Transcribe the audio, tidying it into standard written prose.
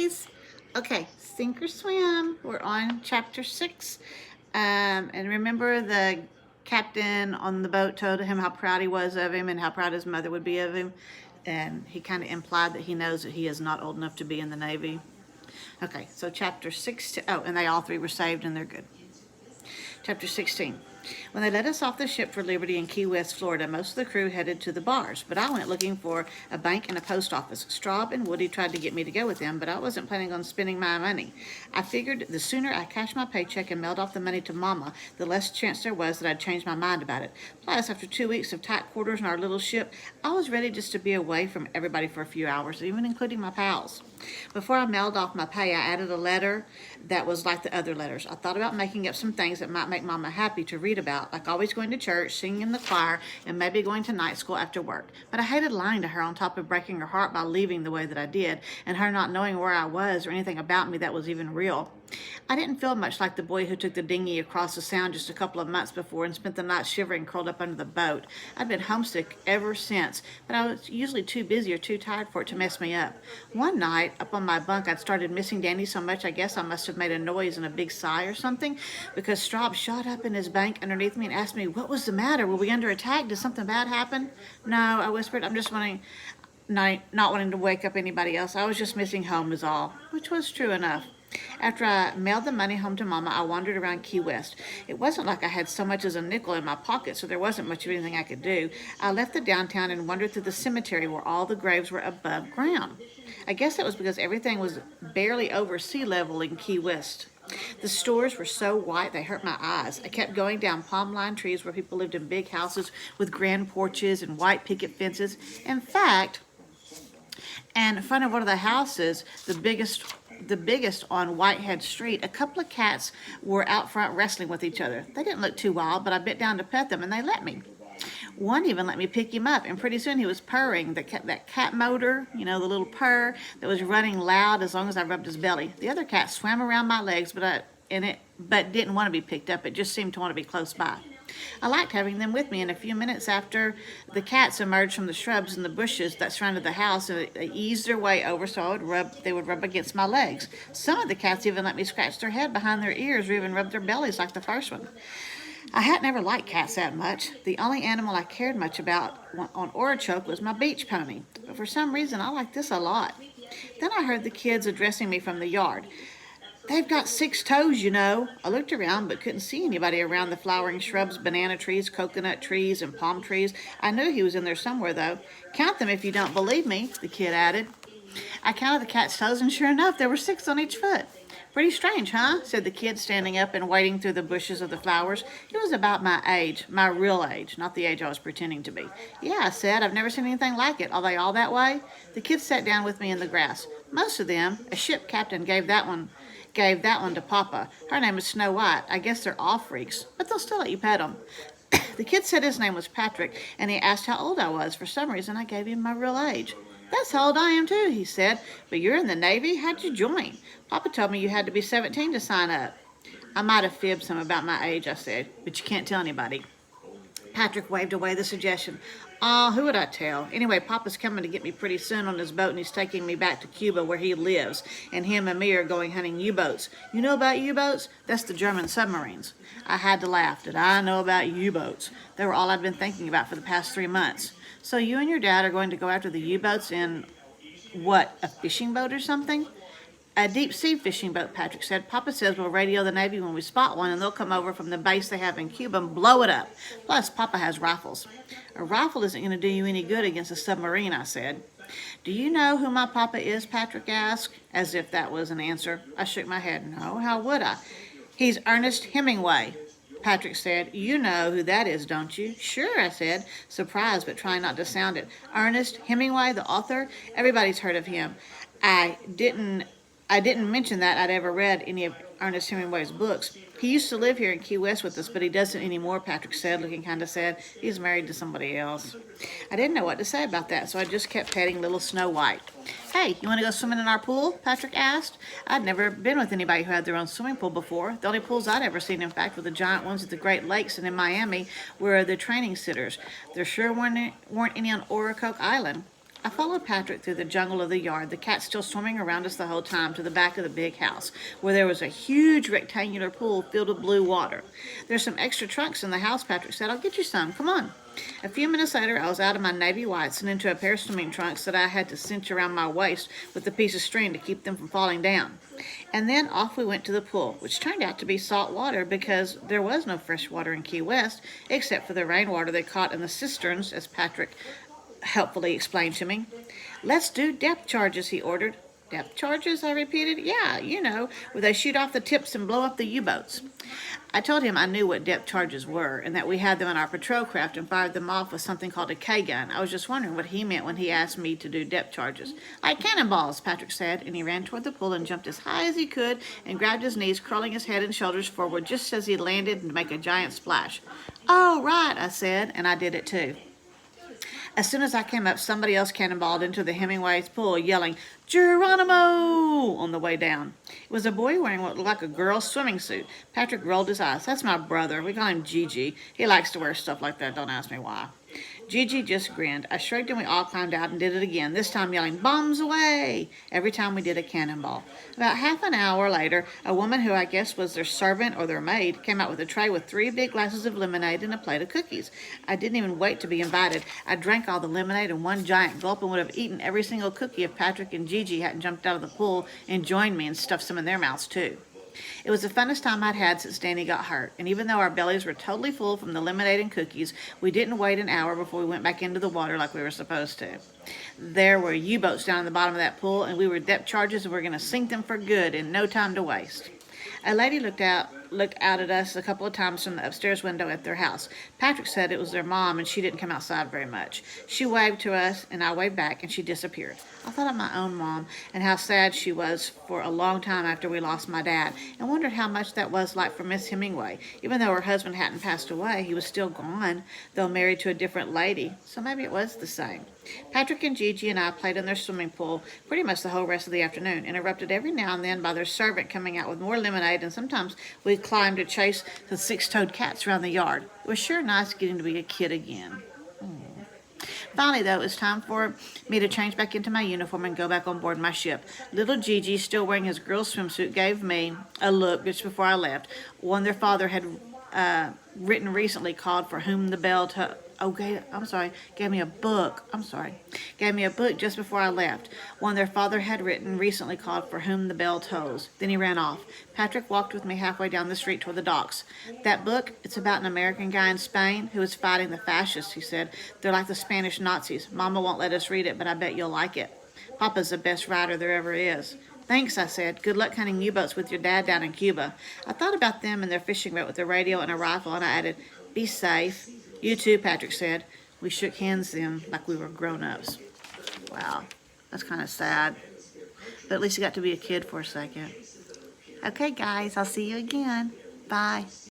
boys. Okay, sink or swim. We're on chapter 6. And remember the captain on the boat told him how proud he was of him and how proud his mother would be of him. And he kind of implied that he knows that he is not old enough to be in the Navy. Okay, so chapter 6. Oh, and they all three were saved and they're good. Chapter 16. When they let us off the ship for Liberty in Key West, Florida, most of the crew headed to the bars, but I went looking for a bank and a post office. Straub and Woody tried to get me to go with them, but I wasn't planning on spending my money. I figured the sooner I cashed my paycheck and mailed off the money to Mama, the less chance there was that I'd change my mind about it. Plus, after 2 weeks of tight quarters in our little ship, I was ready just to be away from everybody for a few hours, even including my pals. Before I mailed off my pay, I added a letter that was like the other letters. I thought about making up some things that might make Mama happy to read about, like always going to church, singing in the choir, and maybe going to night school after work. But I hated lying to her on top of breaking her heart by leaving the way that I did, and her not knowing where I was or anything about me that was even real. I didn't feel much like the boy who took the dinghy across the sound just a couple of months before and spent the night shivering curled up under the boat. I'd been homesick ever since, but I was usually too busy or too tired for it to mess me up. One night, up on my bunk, I'd started missing Danny so much I guess I must have made a noise and a big sigh or something, because Straub shot up in his bank underneath me and asked me, "What was the matter? Were we under attack? Did something bad happen?" "No," I whispered. "I'm just not wanting to wake up anybody else. I was just missing home is all," which was true enough. After I mailed the money home to Mama, I wandered around Key West. It wasn't like I had so much as a nickel in my pocket, so there wasn't much of anything I could do. I left the downtown and wandered through the cemetery where all the graves were above ground. I guess that was because everything was barely over sea level in Key West. The stores were so white they hurt my eyes. I kept going down palm-lined trees where people lived in big houses with grand porches and white picket fences. In fact, and in front of one of the houses, the biggest on Whitehead Street, a couple of cats were out front wrestling with each other. They didn't look too wild, but I bent down to pet them, and they let me. One even let me pick him up, and pretty soon he was purring, that cat motor, the little purr that was running loud as long as I rubbed his belly. The other cat swam around my legs, but didn't want to be picked up. It just seemed to want to be close by. I liked having them with me, and a few minutes after the cats emerged from the shrubs and the bushes that surrounded the house, and they eased their way over so they would rub against my legs. Some of the cats even let me scratch their head behind their ears or even rub their bellies like the first one. I had never liked cats that much. The only animal I cared much about on Orechoke was my beach pony, but for some reason I liked this a lot. Then I heard the kids addressing me from the yard. "They've got 6 toes, you know." I looked around but couldn't see anybody around the flowering shrubs, banana trees, coconut trees, and palm trees. I knew he was in there somewhere, though. "Count them if you don't believe me," the kid added. I counted the cat's toes, and sure enough, there were 6 on each foot. "Pretty strange, huh?" said the kid, standing up and wading through the bushes of the flowers. He was about my age, my real age, not the age I was pretending to be. "Yeah," I said, "I've never seen anything like it. Are they all that way?" The kids sat down with me in the grass. Most of them. A ship captain gave that one to Papa. Her name is Snow White. I guess they're all freaks, but they'll still let you pet them. The kid said his name was Patrick, and he asked how old I was. For some reason, I gave him my real age. "That's how old I am, too," he said. "But you're in the Navy? How'd you join? Papa told me you had to be 17 to sign up." I might have fibbed some about my age, I said, "but you can't tell anybody." Patrick waved away the suggestion. "Aw, who would I tell? Anyway, Papa's coming to get me pretty soon on his boat, and he's taking me back to Cuba where he lives, and him and me are going hunting U-boats. You know about U-boats? That's the German submarines." I had to laugh. Did I know about U-boats? They were all I'd been thinking about for the past 3 months. "So you and your dad are going to go after the U-boats in, what, a fishing boat or something?" "A deep-sea fishing boat," Patrick said. "Papa says we'll radio the Navy when we spot one, and they'll come over from the base they have in Cuba and blow it up. Plus, Papa has rifles." "A rifle isn't going to do you any good against a submarine," I said. "Do you know who my papa is?" Patrick asked, as if that was an answer. I shook my head. "No, how would I?" "He's Ernest Hemingway," Patrick said. "You know who that is, don't you?" "Sure," I said, surprised but trying not to sound it. "Ernest Hemingway, the author? Everybody's heard of him." I didn't mention that I'd ever read any of Ernest Hemingway's books. "He used to live here in Key West with us, but he doesn't anymore," Patrick said, looking kind of sad. "He's married to somebody else." I didn't know what to say about that, so I just kept petting little Snow White. "Hey, you want to go swimming in our pool?" Patrick asked. I'd never been with anybody who had their own swimming pool before. The only pools I'd ever seen, in fact, were the giant ones at the Great Lakes and in Miami, where the training sitters. There sure weren't any on Orechoke Island. I followed Patrick through the jungle of the yard, the cats still swarming around us the whole time, to the back of the big house, where there was a huge rectangular pool filled with blue water. "There's some extra trunks in the house," Patrick said. "I'll get you some. Come on." A few minutes later, I was out of my navy whites and into a pair of swimming trunks that I had to cinch around my waist with a piece of string to keep them from falling down. And then off we went to the pool, which turned out to be salt water because there was no fresh water in Key West, except for the rainwater they caught in the cisterns, as Patrick helpfully explained to me. "Let's do depth charges," he ordered. "Depth charges?" I repeated. "Yeah, where they shoot off the tips and blow up the U-boats." I told him I knew what depth charges were and that we had them in our patrol craft and fired them off with something called a K-gun. I was just wondering what he meant when he asked me to do depth charges. "Like cannonballs," Patrick said, and he ran toward the pool and jumped as high as he could and grabbed his knees, curling his head and shoulders forward just as he landed to make a giant splash. "Oh, right," I said, and I did it too. As soon as I came up, somebody else cannonballed into the Hemingway's pool, yelling, "Geronimo!" on the way down. It was a boy wearing what looked like a girl's swimming suit. Patrick rolled his eyes. "That's my brother. We call him Gigi. He likes to wear stuff like that. Don't ask me why." Gigi just grinned. I shrugged and we all climbed out and did it again, this time yelling, "Bombs away!" every time we did a cannonball. About half an hour later, a woman who I guess was their servant or their maid came out with a tray with 3 big glasses of lemonade and a plate of cookies. I didn't even wait to be invited. I drank all the lemonade in one giant gulp and would have eaten every single cookie if Patrick and Gigi hadn't jumped out of the pool and joined me and stuffed some in their mouths too. It was the funnest time I'd had since Danny got hurt, and even though our bellies were totally full from the lemonade and cookies, we didn't wait an hour before we went back into the water like we were supposed to. There were U-boats down in the bottom of that pool, and we were depth charges and we were going to sink them for good in no time to waste. A lady looked out at us a couple of times from the upstairs window at their house. Patrick said it was their mom and she didn't come outside very much. She waved to us and I waved back and she disappeared. I thought of my own mom and how sad she was for a long time after we lost my dad, and wondered how much that was like for Miss Hemingway. Even though her husband hadn't passed away, he was still gone, though married to a different lady, so maybe it was the same. Patrick and Gigi and I played in their swimming pool pretty much the whole rest of the afternoon, interrupted every now and then by their servant coming out with more lemonade, and sometimes we climbed to chase the 6-toed cats around the yard. It was sure nice getting to be a kid again. Finally, though, it was time for me to change back into my uniform and go back on board my ship. Little Gigi, still wearing his girl's swimsuit, gave me a look just before I left, one their father had written recently called "For Whom the Bell gave me a book. Gave me a book just before I left. One their father had written recently called "For Whom the Bell Tolls." Then he ran off. Patrick walked with me halfway down the street toward the docks. "That book, it's about an American guy in Spain who is fighting the fascists," he said. "They're like the Spanish Nazis. Mama won't let us read it, but I bet you'll like it. Papa's the best writer there ever is." "Thanks," I said. "Good luck hunting U-boats with your dad down in Cuba." I thought about them and their fishing boat with a radio and a rifle, and I added, "Be safe." "You too," Patrick said. We shook hands then like we were grown-ups. Wow, that's kind of sad. But at least he got to be a kid for a second. Okay, guys, I'll see you again. Bye.